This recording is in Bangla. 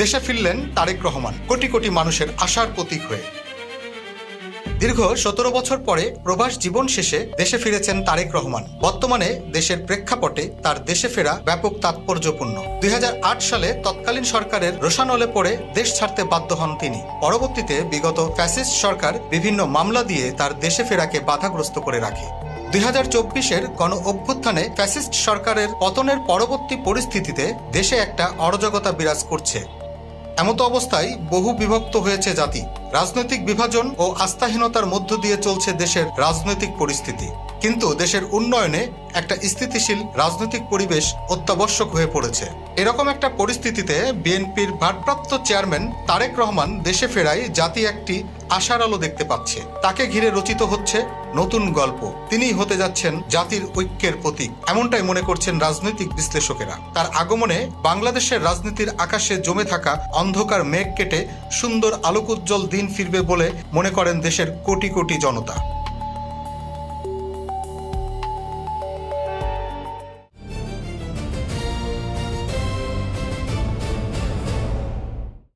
দেশে ফিরলেন তারেক রহমান কোটি কোটি মানুষের আশার প্রতীক হয়ে। দীর্ঘ ১৭ বছর পরে প্রবাস জীবন শেষে দেশে ফিরেছেন তারেক রহমান। বর্তমানে দেশের প্রেক্ষাপটে তার দেশে ফেরা ব্যাপক তাৎপর্যপূর্ণ। ২০০৮ সালে তৎকালীন সরকারের রোষানলে পড়ে দেশ ছাড়তে বাধ্য হন তিনি। পরবর্তীতে বিগত ফ্যাসিস্ট সরকার বিভিন্ন মামলা দিয়ে তার দেশে ফেরাকে বাধাগ্রস্ত করে রাখে। ২০২৪-এর গণ অভ্যুত্থানে ফ্যাসিস্ট সরকারের পতনের পরবর্তী পরিস্থিতিতে দেশে একটা অরাজকতা বিরাজ করছে। এমতো অবস্থায় বহু বিভক্ত হয়েছে জাতি। রাজনৈতিক বিভাজন ও আস্থাহীনতার মধ্য দিয়ে চলছে দেশের রাজনৈতিক পরিস্থিতি। কিন্তু দেশের উন্নয়নে একটা স্থিতিশীল রাজনৈতিক পরিবেশ অত্যাবশ্যক হয়ে পড়েছে। এরকম একটা পরিস্থিতিতে বিএনপির ভারপ্রাপ্ত চেয়ারম্যান তারেক রহমান দেশে ফেরায় জাতি একটি আশার আলো দেখতে পাচ্ছে। তাকে ঘিরে রচিত হচ্ছে নতুন গল্প। তিনিই হতে যাচ্ছেন জাতির ঐক্যের প্রতীক, এমনটাই মনে করছেন রাজনৈতিক বিশ্লেষকেরা। তার আগমনে বাংলাদেশের রাজনীতির আকাশে জমে থাকা অন্ধকার মেঘ কেটে সুন্দর আলোকোজ্জ্বল দিন ফিরবে বলে মনে করেন দেশের কোটি কোটি জনতা।